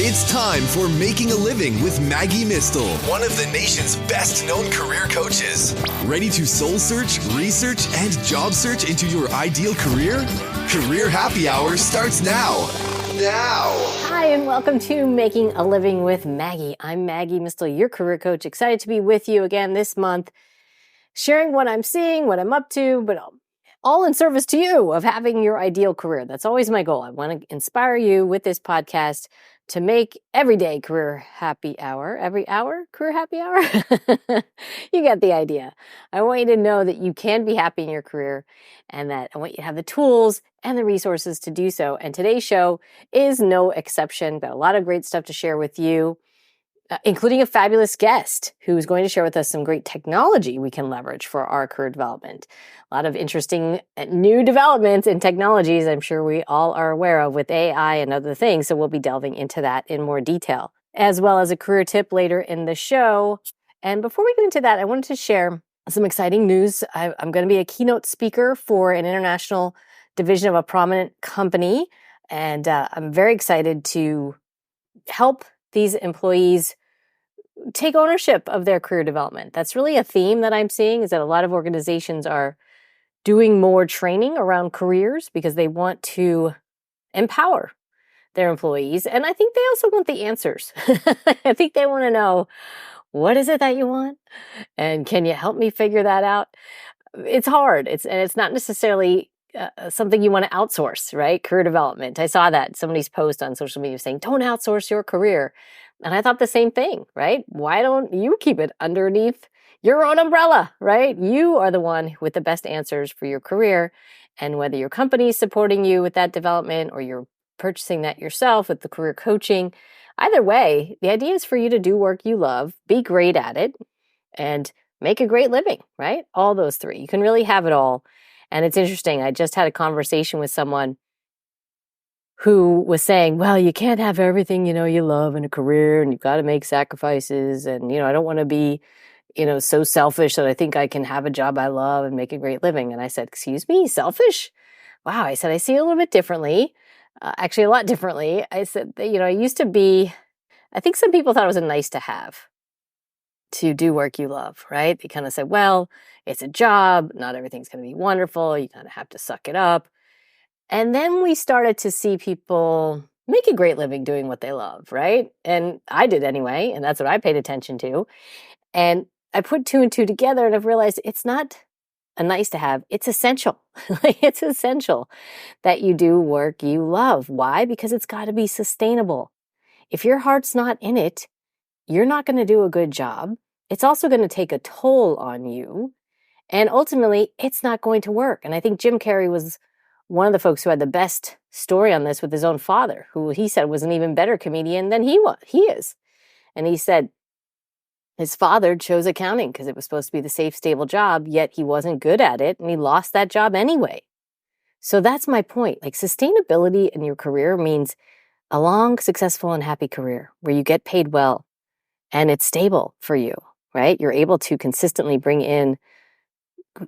It's time for Making a Living with Maggie Mistel, one of the nation's best-known career coaches. Ready to soul search, research, and job search into your ideal career? Career Happy Hour starts now. Hi, and welcome to Making a Living with Maggie. I'm Maggie Mistel, your career coach. Excited to be with you again this month, sharing what I'm seeing, what I'm up to, but all in service to you of having your ideal career. That's always my goal. I want to inspire you with this podcast to make every day career happy hour. Every hour, career happy hour? You get the idea. I want you to know that you can be happy in your career and that I want you to have the tools and the resources to do so. And today's show is no exception. Got a lot of great stuff to share with you, including a fabulous guest who's going to share with us some great technology we can leverage for our career development. A lot of interesting new developments in technologies I'm sure we all are aware of with AI and other things. So we'll be delving into that in more detail, as well as a career tip later in the show. And before we get into that, I wanted to share some exciting news. I'm going to be a keynote speaker for an international division of a prominent company. And I'm very excited to help these employees take ownership of their career development. That's really a theme that I'm seeing, is that a lot of organizations are doing more training around careers because they want to empower their employees. And I think they also want the answers. I think they want to know, what is it that you want? And can you help me figure that out? It's hard. It's not necessarily something you want to outsource, right? Career development. I saw that somebody's post on social media saying, don't outsource your career. And I thought the same thing, right? Why don't you keep it underneath your own umbrella, right? You are the one with the best answers for your career. And whether your company is supporting you with that development or you're purchasing that yourself with the career coaching, either way, the idea is for you to do work you love, be great at it, and make a great living, right? All those three. You can really have it all. And it's interesting. I just had a conversation with someone who was saying, well, you can't have everything, you love in a career, and you've got to make sacrifices. And, I don't want to be, so selfish that I think I can have a job I love and make a great living. And I said, excuse me, selfish? Wow. I said, I see it a little bit differently, actually a lot differently. I said, I used to be, I think some people thought it was a nice to have to do work you love, right? They kind of said, well, it's a job. Not everything's going to be wonderful. You kind of have to suck it up. And then we started to see people make a great living doing what they love, right? And I did anyway, and that's what I paid attention to. And I put two and two together, and I've realized it's not a nice to have. It's essential. It's essential that you do work you love. Why? Because it's got to be sustainable. If your heart's not in it, you're not going to do a good job. It's also going to take a toll on you. And ultimately, it's not going to work. And I think Jim Carrey was one of the folks who had the best story on this with his own father, who he said was an even better comedian than he is. And he said his father chose accounting because it was supposed to be the safe, stable job, yet he wasn't good at it, and he lost that job anyway. So that's my point. Like, sustainability in your career means a long, successful, and happy career where you get paid well and it's stable for you, right? You're able to consistently bring in,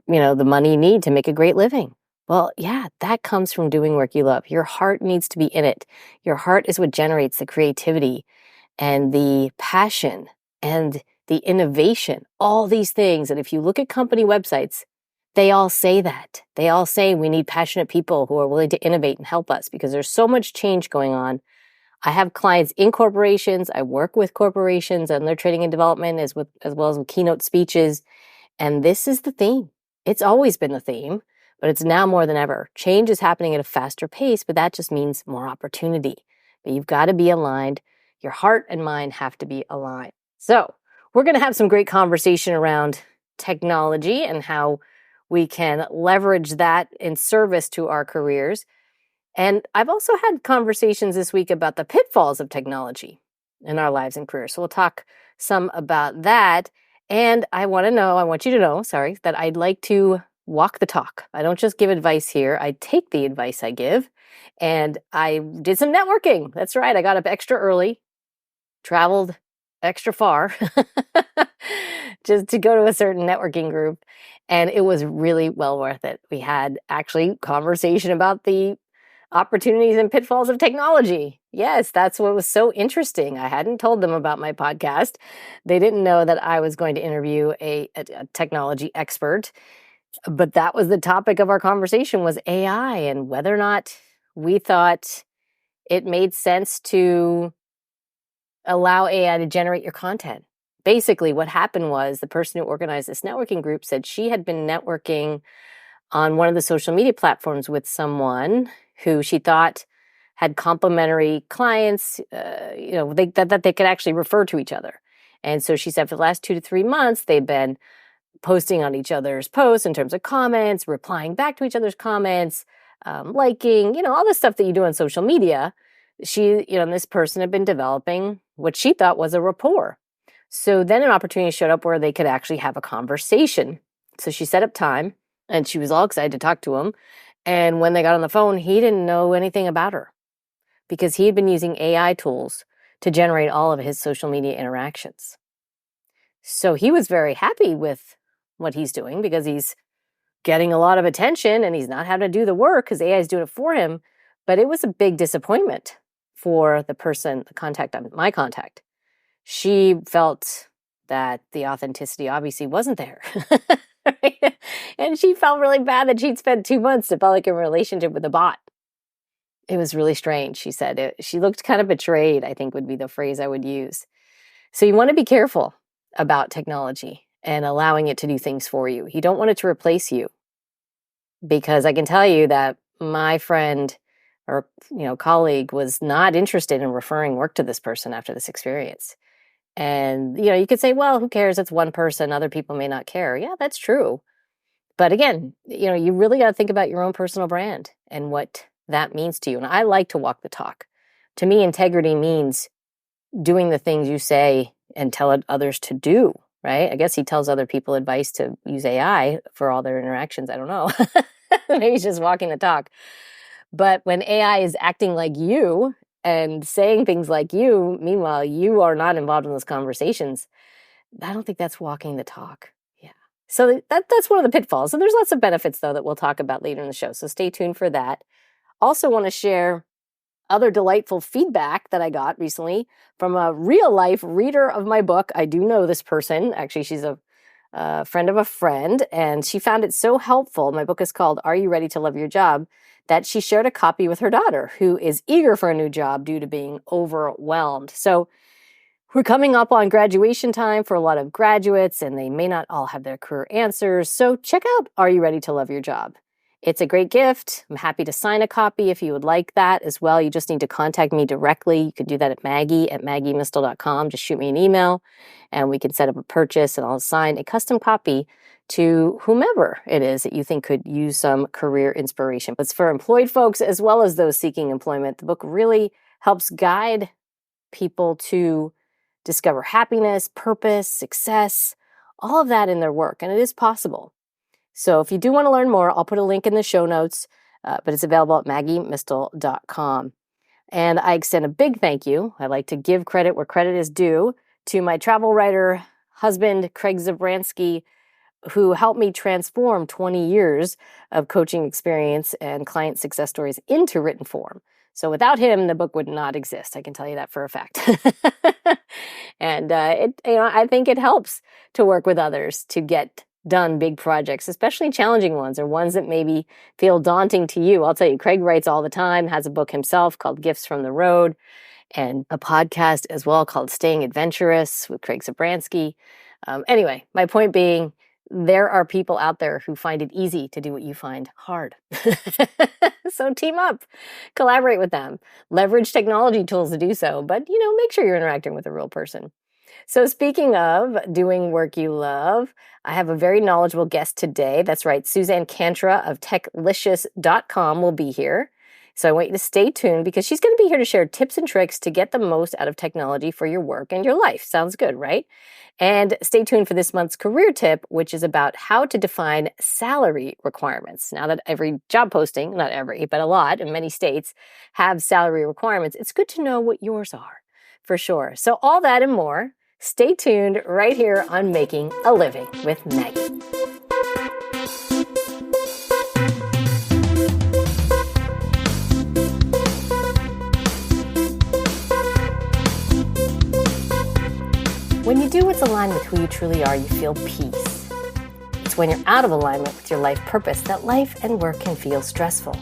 the money you need to make a great living. Well, yeah, that comes from doing work you love. Your heart needs to be in it. Your heart is what generates the creativity and the passion and the innovation, all these things. And if you look at company websites, they all say that. They all say we need passionate people who are willing to innovate and help us because there's so much change going on. I have clients in corporations. I work with corporations and their training and development as well as with keynote speeches. And this is the theme. It's always been the theme. But it's now more than ever. Change is happening at a faster pace, but that just means more opportunity. But you've got to be aligned. Your heart and mind have to be aligned. So we're going to have some great conversation around technology and how we can leverage that in service to our careers. And I've also had conversations this week about the pitfalls of technology in our lives and careers. So we'll talk some about that. And I want you to know, that I'd like to walk the talk. I don't just give advice here. I take the advice I give. And I did some networking. That's right. I got up extra early, traveled extra far just to go to a certain networking group. And it was really well worth it. We had actually conversation about the opportunities and pitfalls of technology. Yes, that's what was so interesting. I hadn't told them about my podcast. They didn't know that I was going to interview a technology expert, but that was the topic of our conversation was AI and whether or not we thought it made sense to allow AI to generate your content. Basically, what happened was the person who organized this networking group said she had been networking on one of the social media platforms with someone who she thought had complementary clients, that they could actually refer to each other. And so she said for the last 2 to 3 months, they've been posting on each other's posts in terms of comments, replying back to each other's comments, liking, all the stuff that you do on social media. She, and this person had been developing what she thought was a rapport. So then an opportunity showed up where they could actually have a conversation. So she set up time and she was all excited to talk to him. And when they got on the phone, he didn't know anything about her because he had been using AI tools to generate all of his social media interactions. So he was very happy with what he's doing because he's getting a lot of attention and he's not having to do the work because AI is doing it for him. But it was a big disappointment for the person, my contact. She felt that the authenticity obviously wasn't there. Right? And she felt really bad that she'd spent 2 months developing a relationship with a bot. It was really strange, she said. She looked kind of betrayed, I think would be the phrase I would use. So you want to be careful about technology and allowing it to do things for you. You don't want it to replace you. Because I can tell you that my friend or colleague was not interested in referring work to this person after this experience. And, you could say, well, who cares? It's one person. Other people may not care. Yeah, that's true. But again, you really got to think about your own personal brand and what that means to you. And I like to walk the talk. To me, integrity means doing the things you say and tell others to do, right? I guess he tells other people advice to use AI for all their interactions. I don't know. Maybe he's just walking the talk. But when AI is acting like you and saying things like you, meanwhile, you are not involved in those conversations, I don't think that's walking the talk. Yeah. So that's one of the pitfalls. So there's lots of benefits, though, that we'll talk about later in the show. So stay tuned for that. Also want to share other delightful feedback that I got recently from a real-life reader of my book. I do know this person. Actually, she's a friend of a friend, and she found it so helpful. My book is called Are You Ready to Love Your Job? That she shared a copy with her daughter, who is eager for a new job due to being overwhelmed. So we're coming up on graduation time for a lot of graduates, and they may not all have their career answers. So check out Are You Ready to Love Your Job? It's a great gift. I'm happy to sign a copy if you would like that as well. You just need to contact me directly. You could do that at maggie@maggiemistel.com. Just shoot me an email and we can set up a purchase and I'll assign a custom copy to whomever it is that you think could use some career inspiration. It's for employed folks as well as those seeking employment. The book really helps guide people to discover happiness, purpose, success, all of that in their work. And it is possible. So if you do want to learn more, I'll put a link in the show notes, but it's available at maggiemistel.com. And I extend a big thank you. I like to give credit where credit is due to my travel writer husband, Craig Zabransky, who helped me transform 20 years of coaching experience and client success stories into written form. So without him, the book would not exist. I can tell you that for a fact. And I think it helps to work with others to get done big projects, especially challenging ones or ones that maybe feel daunting to you. I'll tell you, Craig writes all the time, has a book himself called Gifts from the Road, and a podcast as well called Staying Adventurous with Craig Zabransky. Anyway, my point being, there are people out there who find it easy to do what you find hard. So team up, collaborate with them, leverage technology tools to do so, but make sure you're interacting with a real person. So speaking of doing work you love, I have a very knowledgeable guest today. That's right, Suzanne Cantra of Techlicious.com will be here. So I want you to stay tuned because she's going to be here to share tips and tricks to get the most out of technology for your work and your life. Sounds good, right? And stay tuned for this month's career tip, which is about how to define salary requirements. Now that every job posting, not every, but a lot in many states have salary requirements, it's good to know what yours are for sure. So all that and more, stay tuned right here on Making a Living with Maggie. do what's aligned with who you truly are, you feel peace. It's when you're out of alignment with your life purpose that life and work can feel stressful.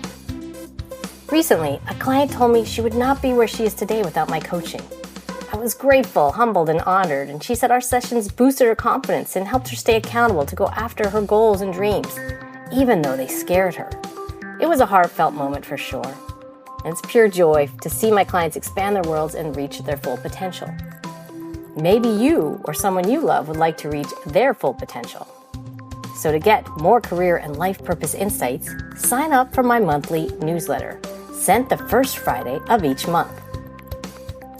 Recently, a client told me she would not be where she is today without my coaching. I was grateful, humbled, and honored, and she said our sessions boosted her confidence and helped her stay accountable to go after her goals and dreams, even though they scared her. It was a heartfelt moment for sure. And it's pure joy to see my clients expand their worlds and reach their full potential. Maybe you or someone you love would like to reach their full potential. So to get more career and life purpose insights, sign up for my monthly newsletter, sent the first Friday of each month.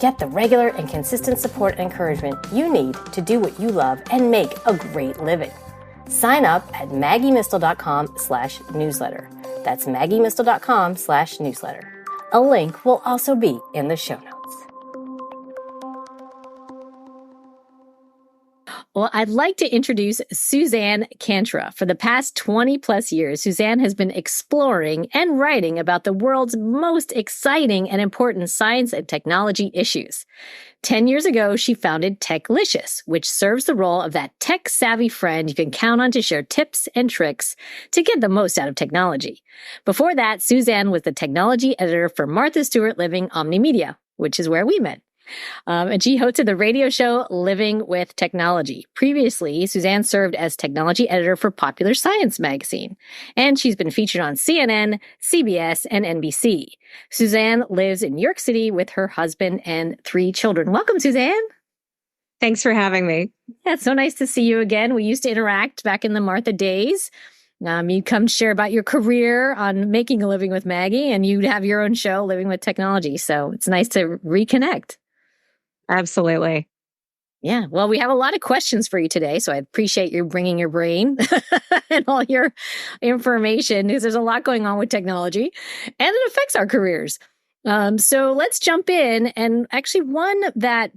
Get the regular and consistent support and encouragement you need to do what you love and make a great living. Sign up at maggiemistel.com/newsletter. That's maggiemistel.com/newsletter. A link will also be in the show notes. Well, I'd like to introduce Suzanne Cantra. For the past 20 plus years, Suzanne has been exploring and writing about the world's most exciting and important science and technology issues. 10 years ago, she founded Techlicious, which serves the role of that tech-savvy friend you can count on to share tips and tricks to get the most out of technology. Before that, Suzanne was the technology editor for Martha Stewart Living Omnimedia, which is where we met. And she hosted the radio show Living with Technology. Previously, Suzanne served as technology editor for Popular Science magazine, and she's been featured on CNN, CBS, and NBC. Suzanne lives in New York City with her husband and 3 children. Welcome, Suzanne. Thanks for having me. Yeah, it's so nice to see you again. We used to interact back in the Martha days. You'd come share about your career on Making a Living with Maggie, and you'd have your own show, Living with Technology. So it's nice to reconnect. Absolutely. Yeah. Well, we have a lot of questions for you today, so I appreciate you bringing your brain and all your information because there's a lot going on with technology and it affects our careers. So let's jump in. And actually one that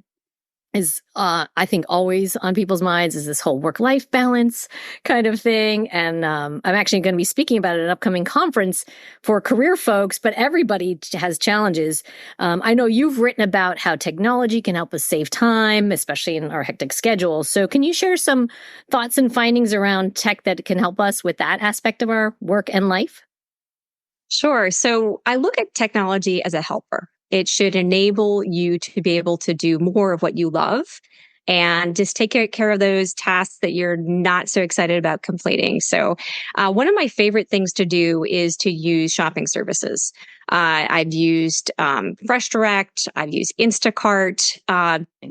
is, I think, always on people's minds is this whole work-life balance kind of thing. And I'm actually going to be speaking about it at an upcoming conference for career folks, but everybody has challenges. I know you've written about how technology can help us save time, especially in our hectic schedules. So can you share some thoughts and findings around tech that can help us with that aspect of our work and life? Sure. So I look at technology as a helper. It should enable you to be able to do more of what you love and just take care of those tasks that you're not so excited about completing. So one of my favorite things to do is to use shopping services. I've used Fresh Direct. I've used Instacart.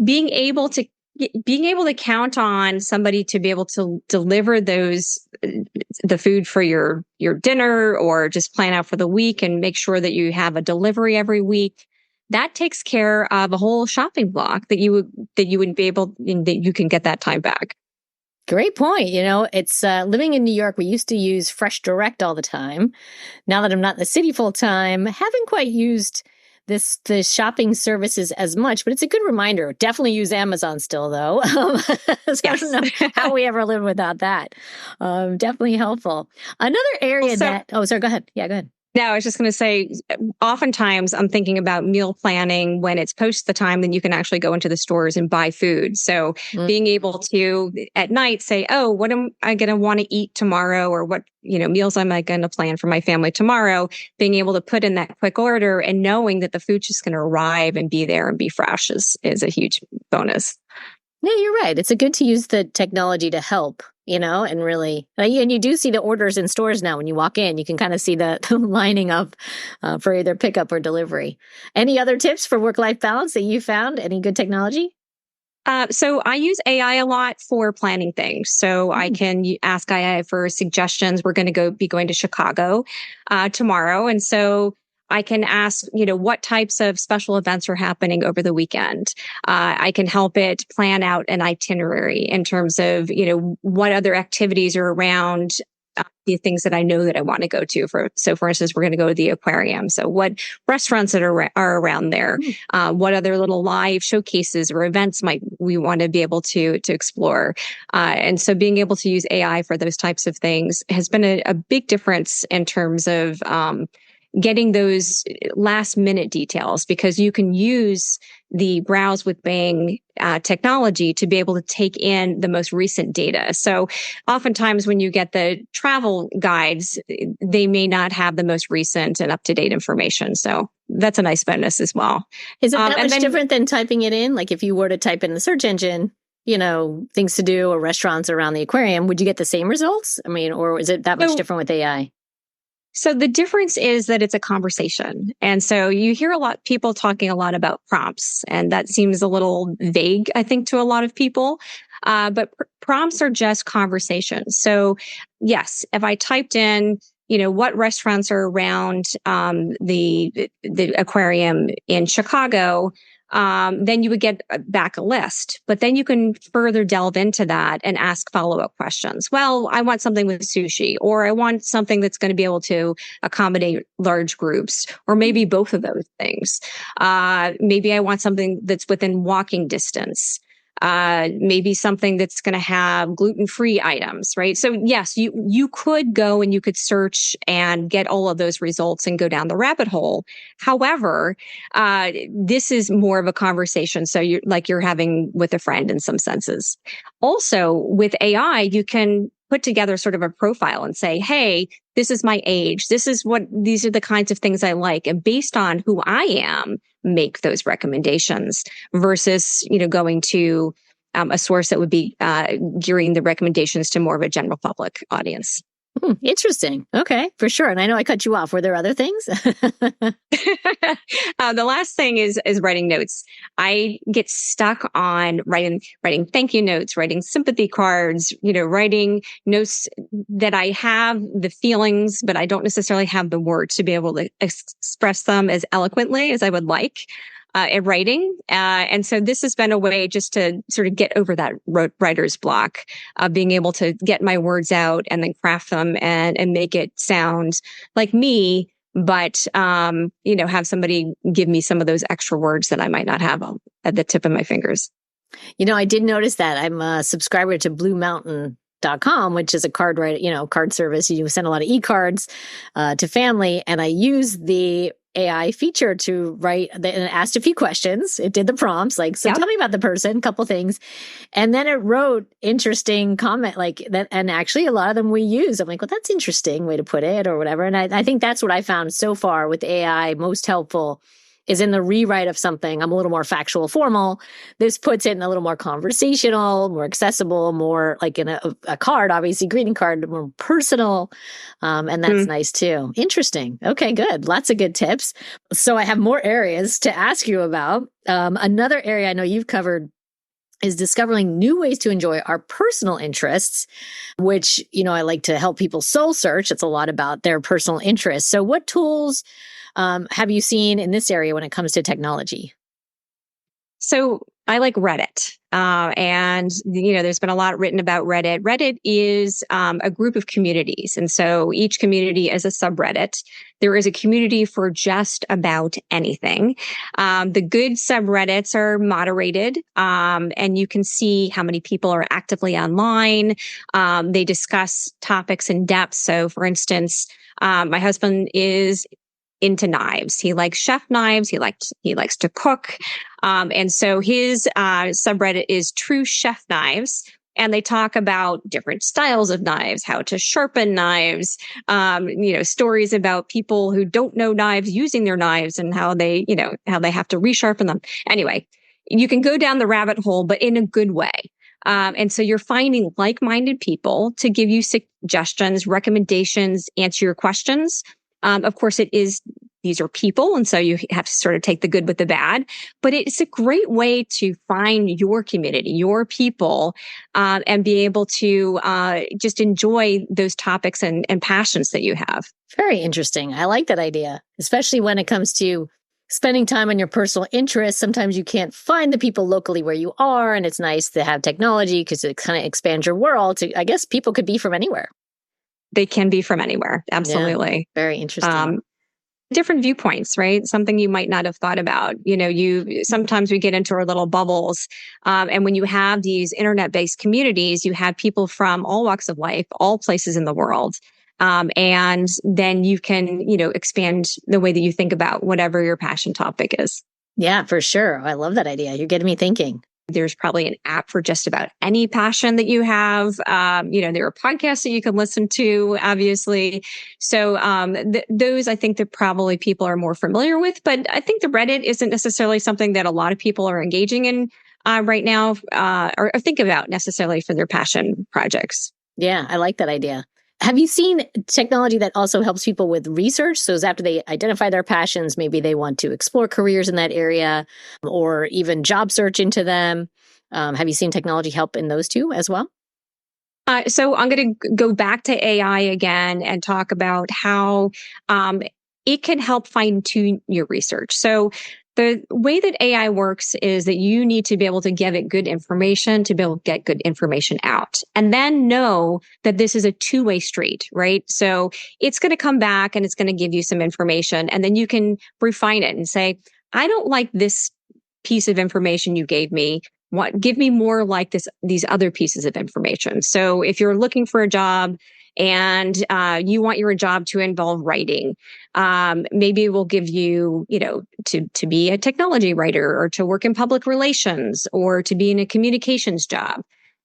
Being able to count on somebody to be able to deliver the food for your dinner or just plan out for the week and make sure that you have a delivery every week, that takes care of a whole shopping block that you wouldn't be able, that you can get that time back. Great point. You know, it's living in New York, we used to use Fresh Direct all the time. Now that I'm not in the city full time, haven't quite used the shopping services as much, but it's a good reminder. Definitely use Amazon still, though. So yes. I don't know how we ever live without that. Definitely helpful. Another area sorry, go ahead. Yeah, go ahead. No, I was just going to say, oftentimes I'm thinking about meal planning when it's post the time, then you can actually go into the stores and buy food. So being able to at night say, oh, what am I going to want to eat tomorrow? Or what, meals am I going to plan for my family tomorrow? Being able to put in that quick order and knowing that the food's just going to arrive and be there and be fresh is a huge bonus. Yeah, you're right. It's good to use the technology to help, and really, and you do see the orders in stores now. When you walk in, you can kind of see the lining up for either pickup or delivery. Any other tips for work-life balance that you found? Any good technology? So I use AI a lot for planning things. So I can ask AI for suggestions. We're going to be going to Chicago tomorrow. And so I can ask, what types of special events are happening over the weekend. I can help it plan out an itinerary in terms of, what other activities are around the things that I know that I want to go to. So for instance, we're going to go to the aquarium. So what restaurants that are around there? What other little live showcases or events might we want to be able to explore? And so being able to use AI for those types of things has been a big difference in terms of, getting those last minute details, because you can use the Browse with Bing technology to be able to take in the most recent data. So oftentimes when you get the travel guides, they may not have the most recent and up-to-date information. So that's a nice bonus as well. Is it that much different than typing it in? Like if you were to type in the search engine, things to do or restaurants around the aquarium, would you get the same results? I mean, or is it that much different with AI? So the difference is that it's a conversation. And so you hear people talking a lot about prompts, and that seems a little vague, I think, to a lot of people. But prompts are just conversations. So yes, if I typed in, what restaurants are around the aquarium in Chicago, then you would get back a list. But then you can further delve into that and ask follow-up questions. Well, I want something with sushi, or I want something that's going to be able to accommodate large groups, or maybe both of those things. Maybe I want something that's within walking distance. Maybe something that's going to have gluten-free items, right? So yes, you could go and you could search and get all of those results and go down the rabbit hole. However, this is more of a conversation. So you're having with a friend in some senses. Also, with AI, you can put together sort of a profile and say, hey, this is my age. These are the kinds of things I like. And based on who I am, make those recommendations versus, going to a source that would be gearing the recommendations to more of a general public audience. Interesting. Okay, for sure. And I know I cut you off. Were there other things? The last thing is writing notes. I get stuck on writing thank you notes, writing sympathy cards, writing notes that I have the feelings, but I don't necessarily have the words to be able to express them as eloquently as I would like. At writing. And so this has been a way just to sort of get over that writer's block of being able to get my words out and then craft them and make it sound like me, but, have somebody give me some of those extra words that I might not have at the tip of my fingers. I did notice that. I'm a subscriber to BlueMountain.com, which is a card service. You send a lot of e-cards to family, and I use the AI feature to write and asked a few questions. It did the prompts, tell me about the person, couple things. And then it wrote interesting comment like that. And actually a lot of them we use. I'm like, well, that's interesting way to put it or whatever. And I think that's what I found so far with AI most helpful is in the rewrite of something. I'm a little more factual, formal. This puts it in a little more conversational, more accessible, more like in a card, obviously greeting card, more personal. And that's nice too. Interesting. Okay, good. Lots of good tips. So I have more areas to ask you about. Another area I know you've covered is discovering new ways to enjoy our personal interests, which, I like to help people soul search. It's a lot about their personal interests. So what tools have you seen in this area when it comes to technology? So I like Reddit. And, there's been a lot written about Reddit. Reddit is a group of communities. And so each community is a subreddit. There is a community for just about anything. The good subreddits are moderated, and you can see how many people are actively online. They discuss topics in depth. So, for instance, my husband is into knives. He likes chef knives. He likes to cook. And so his subreddit is True Chef Knives. And they talk about different styles of knives, how to sharpen knives, stories about people who don't know knives using their knives and how they have to resharpen them. Anyway, you can go down the rabbit hole, but in a good way. And so you're finding like-minded people to give you suggestions, recommendations, answer your questions. Of course, these are people, and so you have to sort of take the good with the bad. But it's a great way to find your community, your people, and be able to just enjoy those topics and passions that you have. Very interesting. I like that idea, especially when it comes to spending time on your personal interests. Sometimes you can't find the people locally where you are, and it's nice to have technology because it kind of expands your world. I guess people could be from anywhere. They can be from anywhere. Absolutely. Yeah, very interesting. Different viewpoints, right? Something you might not have thought about. Sometimes we get into our little bubbles. And when you have these internet-based communities, you have people from all walks of life, all places in the world. And then you can, expand the way that you think about whatever your passion topic is. Yeah, for sure. I love that idea. You're getting me thinking. There's probably an app for just about any passion that you have. There are podcasts that you can listen to, obviously. So those I think that probably people are more familiar with. But I think the Reddit isn't necessarily something that a lot of people are engaging in right now or think about necessarily for their passion projects. Yeah, I like that idea. Have you seen technology that also helps people with research? So after they identify their passions, maybe they want to explore careers in that area or even job search into them. Have you seen technology help in those two as well? So I'm going to go back to AI again and talk about how it can help fine tune your research. So the way that AI works is that you need to be able to give it good information to be able to get good information out and then know that this is a two-way street, right? So it's going to come back and it's going to give you some information and then you can refine it and say, I don't like this piece of information you gave me. Give me more like these other pieces of information. So if you're looking for a job and you want your job to involve writing, maybe we'll give you, to be a technology writer or to work in public relations or to be in a communications job.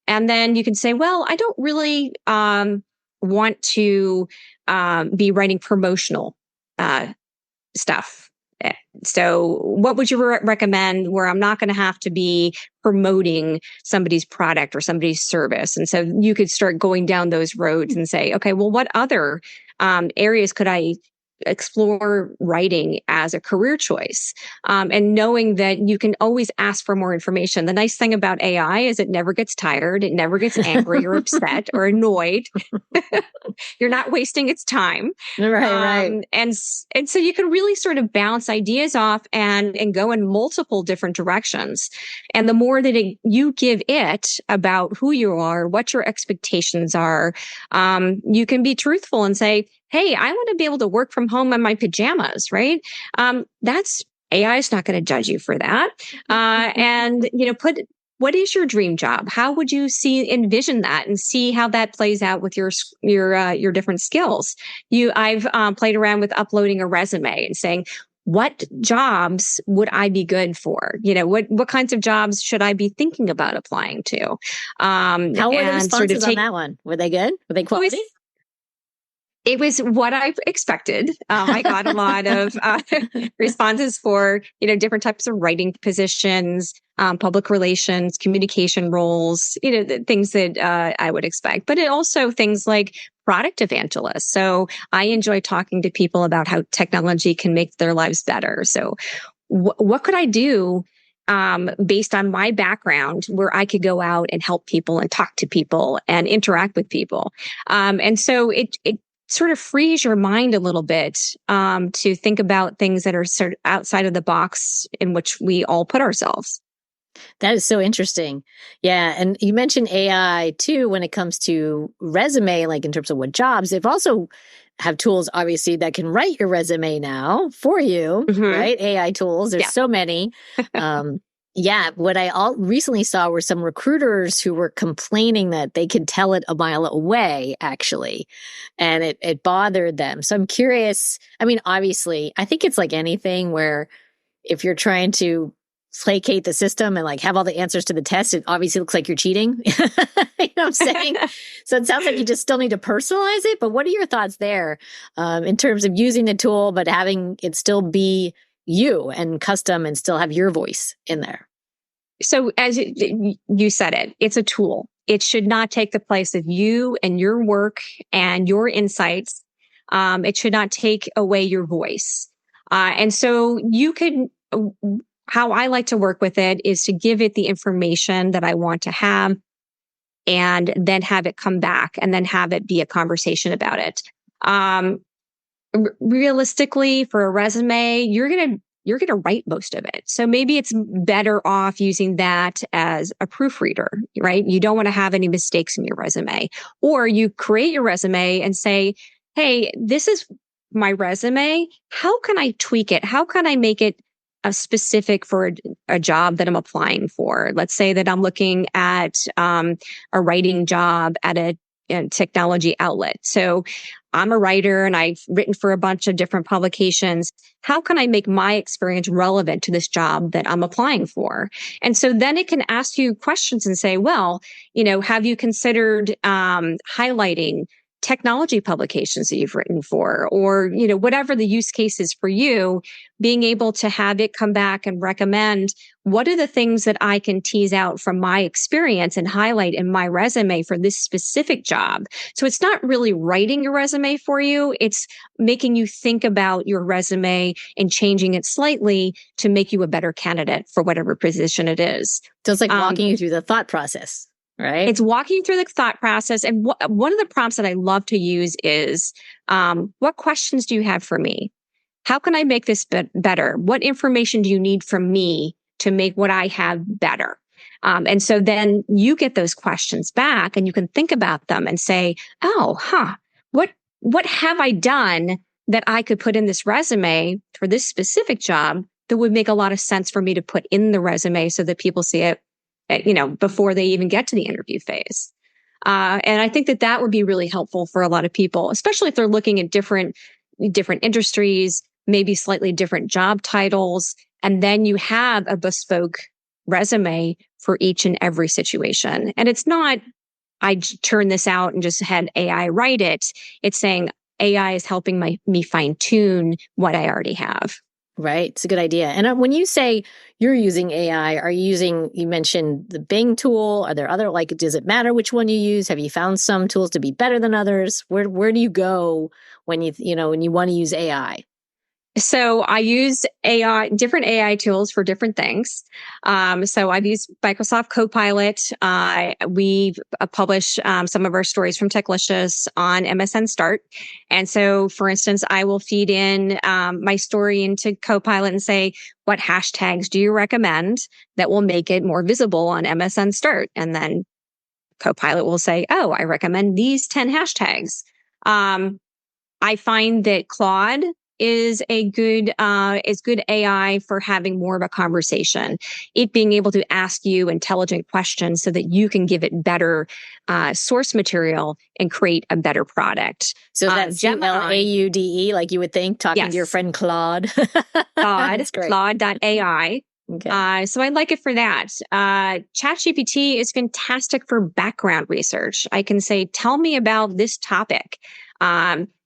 And then you can say, well, I don't really want to be writing promotional stuff. So what would you recommend where I'm not going to have to be promoting somebody's product or somebody's service? And so you could start going down those roads and say, okay, well, what other areas could I explore writing as a career choice? And knowing that you can always ask for more information. The nice thing about AI is it never gets tired. It never gets angry or upset or annoyed. You're not wasting its time. Right. And so you can really sort of bounce ideas off and go in multiple different directions. And the more that you give it about who you are, what your expectations are, you can be truthful and say, hey, I want to be able to work from home in my pajamas, right? That's AI is not going to judge you for that. And, what is your dream job? How would you envision that and see how that plays out with your different skills? I've played around with uploading a resume and saying, what jobs would I be good for? What kinds of jobs should I be thinking about applying to? How were the responses on that one? Were they good? Were they quality? It was what I expected. I got a lot of responses for, different types of writing positions, public relations, communication roles, the things that I would expect. But it also things like product evangelists. So I enjoy talking to people about how technology can make their lives better. So what could I do based on my background where I could go out and help people and talk to people and interact with people? And so it sort of frees your mind a little bit to think about things that are sort of outside of the box in which we all put ourselves. That is so interesting. Yeah. And you mentioned AI too, when it comes to resume, like in terms of what jobs, they've also have tools, obviously, that can write your resume now for you, right? AI tools. There's so many. Yeah, what I recently saw were some recruiters who were complaining that they could tell it a mile away, actually, and it bothered them. So I'm curious. I mean, obviously, I think it's like anything where if you're trying to placate the system and like have all the answers to the test, it obviously looks like you're cheating. You know what I'm saying? So it sounds like you just still need to personalize it. But what are your thoughts there in terms of using the tool, but having it still be you and custom and still have your voice in there? So as you said it's a tool. It should not take the place of you and your work and your insights. It should not take away your voice. And so you can, how I like to work with it is to give it the information that I want to have and then have it come back and then have it be a conversation about it. Realistically, for a resume, you're going to write most of it. So maybe it's better off using that as a proofreader, right? You don't want to have any mistakes in your resume. Or you create your resume and say, hey, this is my resume. How can I tweak it? How can I make it specific for a job that I'm applying for? Let's say that I'm looking at a writing job at a technology outlet. So I'm a writer and I've written for a bunch of different publications. How can I make my experience relevant to this job that I'm applying for? And so then it can ask you questions and say, well, have you considered highlighting technology publications that you've written for, or, whatever the use case is for you, being able to have it come back and recommend what are the things that I can tease out from my experience and highlight in my resume for this specific job. So it's not really writing your resume for you. It's making you think about your resume and changing it slightly to make you a better candidate for whatever position it is. So it's like walking you through the thought process. Right. It's walking you through the thought process. And one of the prompts that I love to use is, what questions do you have for me? How can I make this better? What information do you need from me to make what I have better? And so then you get those questions back and you can think about them and say, what have I done that I could put in this resume for this specific job that would make a lot of sense for me to put in the resume so that people see it before they even get to the interview phase. And I think that would be really helpful for a lot of people, especially if they're looking at different industries, maybe slightly different job titles. And then you have a bespoke resume for each and every situation. And it's not, I turn this out and just had AI write it. It's saying AI is helping me fine tune what I already have. Right. It's a good idea. And when you say you're using AI, you mentioned the Bing tool. Are there other, does it matter which one you use? Have you found some tools to be better than others? Where do you go when when you want to use AI? So I use different AI tools for different things. So I've used Microsoft Copilot. We've published some of our stories from Techlicious on MSN Start. And so, for instance, I will feed in my story into Copilot and say, what hashtags do you recommend that will make it more visible on MSN Start? And then Copilot will say, oh, I recommend these 10 hashtags. I find that Claude is good AI for having more of a conversation. It being able to ask you intelligent questions so that you can give it better source material and create a better product. So that's Claude, like you would think, talking to your friend Claude. Claude.ai. Okay. So I like it for that. ChatGPT is fantastic for background research. I can say, tell me about this topic.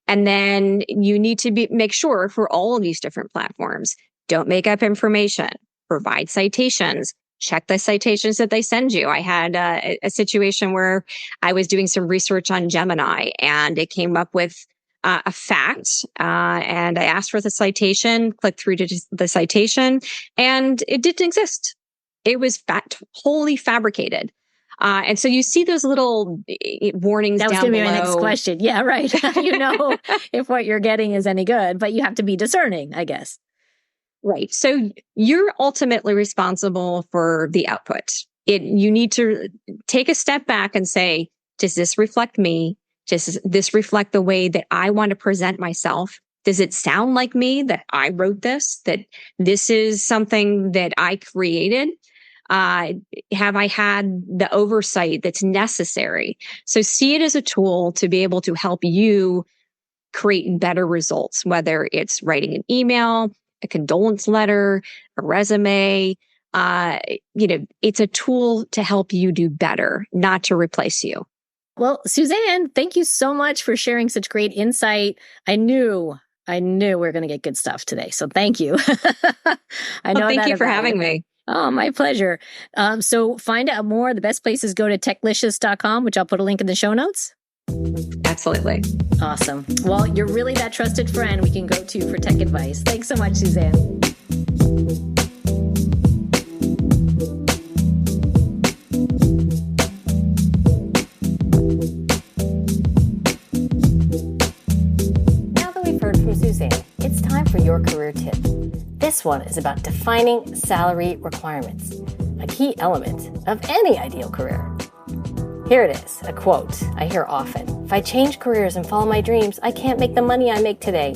And then you need to make sure for all of these different platforms, don't make up information, provide citations, check the citations that they send you. I had a situation where I was doing some research on Gemini and it came up with a fact, and I asked for the citation, clicked through to the citation, and it didn't exist. It was wholly fabricated. And so you see those little warnings down below. That was going to be my next question. Yeah, right. If what you're getting is any good, but you have to be discerning, I guess. Right. So you're ultimately responsible for the output. You need to take a step back and say, does this reflect me? Does this reflect the way that I want to present myself? Does it sound like me that I wrote this, that this is something that I created? Have I had the oversight that's necessary? So see it as a tool to be able to help you create better results, whether it's writing an email, a condolence letter, a resume. It's a tool to help you do better, not to replace you. Well, Suzanne, thank you so much for sharing such great insight. I knew we were going to get good stuff today. So thank you. Thank you for having me. Oh, my pleasure. So find out more. The best place is go to techlicious.com, which I'll put a link in the show notes. Absolutely. Awesome. Well, you're really that trusted friend we can go to for tech advice. Thanks so much, Suzanne. Now that we've heard from Suzanne, it's time for your career tip. This one is about defining salary requirements, a key element of any ideal career. Here it is, a quote I hear often. If I change careers and follow my dreams, I can't make the money I make today.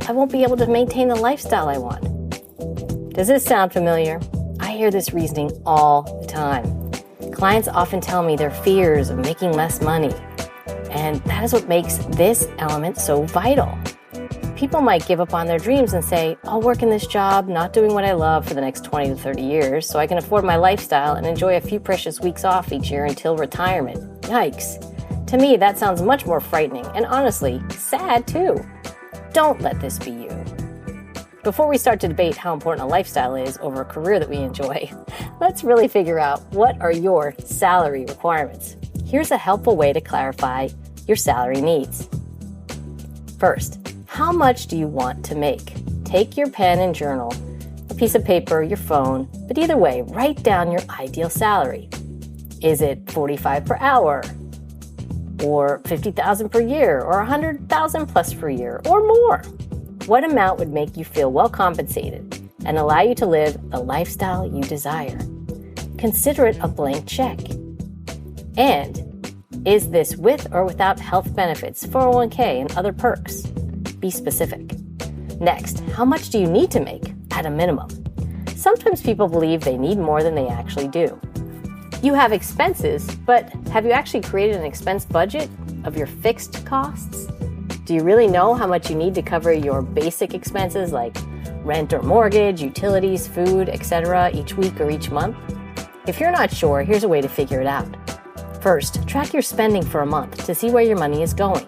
I won't be able to maintain the lifestyle I want. Does this sound familiar? I hear this reasoning all the time. Clients often tell me their fears of making less money. And that is what makes this element so vital. People might give up on their dreams and say, I'll work in this job, not doing what I love for the next 20 to 30 years, so I can afford my lifestyle and enjoy a few precious weeks off each year until retirement. Yikes. To me, that sounds much more frightening and honestly, sad too. Don't let this be you. Before we start to debate how important a lifestyle is over a career that we enjoy, let's really figure out what are your salary requirements. Here's a helpful way to clarify your salary needs. First, how much do you want to make? Take your pen and journal, a piece of paper, your phone, but either way, write down your ideal salary. Is it $45 per hour? Or $50,000 per year? Or $100,000 plus per year? Or more? What amount would make you feel well compensated and allow you to live the lifestyle you desire? Consider it a blank check. And is this with or without health benefits, 401k, and other perks? Be specific. Next, how much do you need to make at a minimum? Sometimes people believe they need more than they actually do. You have expenses, but have you actually created an expense budget of your fixed costs? Do you really know how much you need to cover your basic expenses like rent or mortgage, utilities, food, etc. each week or each month? If you're not sure, here's a way to figure it out. First, track your spending for a month to see where your money is going.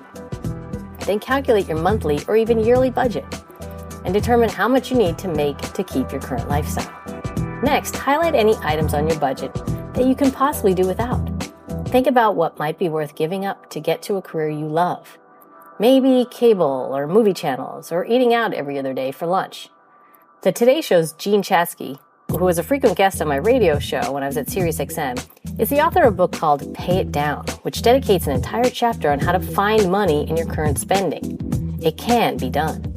Then calculate your monthly or even yearly budget and determine how much you need to make to keep your current lifestyle. Next, highlight any items on your budget that you can possibly do without. Think about what might be worth giving up to get to a career you love. Maybe cable or movie channels or eating out every other day for lunch. The Today Show's Gene Chatsky, who was a frequent guest on my radio show when I was at SiriusXM, is the author of a book called Pay It Down, which dedicates an entire chapter on how to find money in your current spending. It can be done.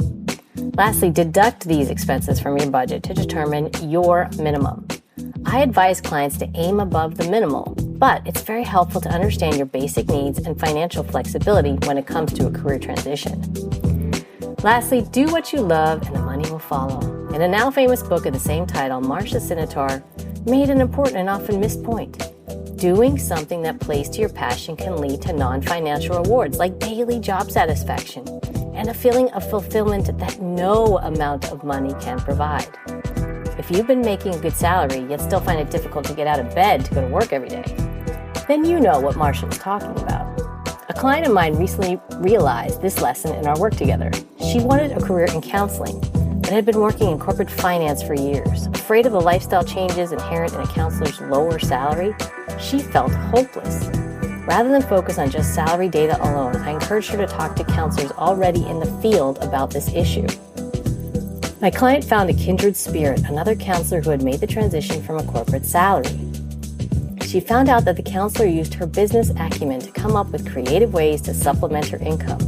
Lastly, deduct these expenses from your budget to determine your minimum. I advise clients to aim above the minimal, but it's very helpful to understand your basic needs and financial flexibility when it comes to a career transition. Lastly, do what you love and the money will follow. In a now famous book of the same title, Marcia Sinatar made an important and often missed point. Doing something that plays to your passion can lead to non-financial rewards like daily job satisfaction and a feeling of fulfillment that no amount of money can provide. If you've been making a good salary yet still find it difficult to get out of bed to go to work every day, then you know what Marcia is talking about. A client of mine recently realized this lesson in our work together. She wanted a career in counseling, but had been working in corporate finance for years. Afraid of the lifestyle changes inherent in a counselor's lower salary, she felt hopeless. Rather than focus on just salary data alone, I encouraged her to talk to counselors already in the field about this issue. My client found a kindred spirit, another counselor who had made the transition from a corporate salary. She found out that the counselor used her business acumen to come up with creative ways to supplement her income,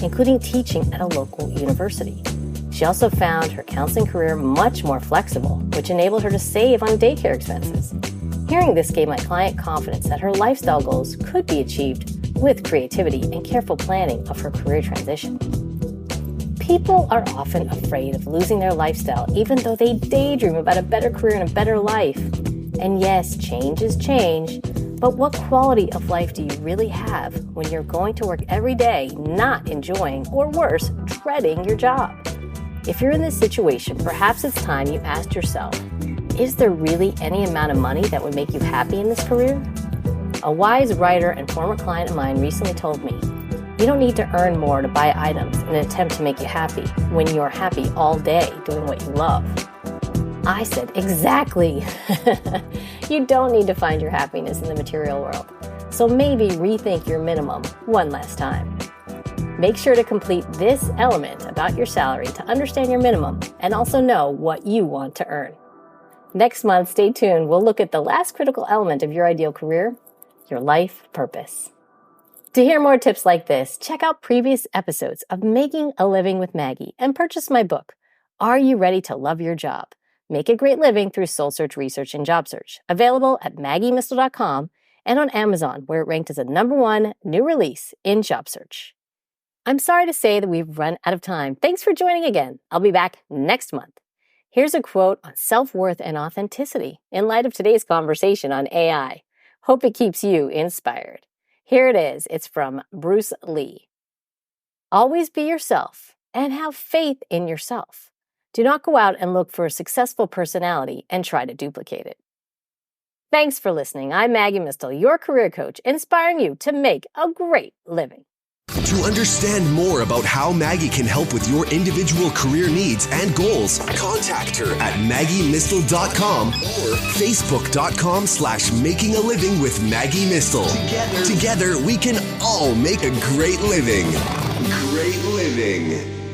including teaching at a local university. She also found her counseling career much more flexible, which enabled her to save on daycare expenses. Hearing this gave my client confidence that her lifestyle goals could be achieved with creativity and careful planning of her career transition. People are often afraid of losing their lifestyle, even though they daydream about a better career and a better life. And yes, change is change, but what quality of life do you really have when you're going to work every day not enjoying, or worse, dreading your job? If you're in this situation, perhaps it's time you asked yourself, is there really any amount of money that would make you happy in this career? A wise writer and former client of mine recently told me, you don't need to earn more to buy items in an attempt to make you happy when you're happy all day doing what you love. I said, exactly. You don't need to find your happiness in the material world. So maybe rethink your minimum one last time. Make sure to complete this element about your salary to understand your minimum and also know what you want to earn. Next month, stay tuned. We'll look at the last critical element of your ideal career, your life purpose. To hear more tips like this, check out previous episodes of Making a Living with Maggie and purchase my book, Are You Ready to Love Your Job? Make a great living through soul search, research, and job search. Available at MaggieMistel.com and on Amazon, where it ranked as a #1 new release in job search. I'm sorry to say that we've run out of time. Thanks for joining again. I'll be back next month. Here's a quote on self-worth and authenticity in light of today's conversation on AI. Hope it keeps you inspired. Here it is. It's from Bruce Lee. Always be yourself and have faith in yourself. Do not go out and look for a successful personality and try to duplicate it. Thanks for listening. I'm Maggie Mistel, your career coach, inspiring you to make a great living. To understand more about how Maggie can help with your individual career needs and goals, contact her at maggiemistel.com or facebook.com/makingalivingwithMaggieMistel. Together, we can all make a great living. Great living.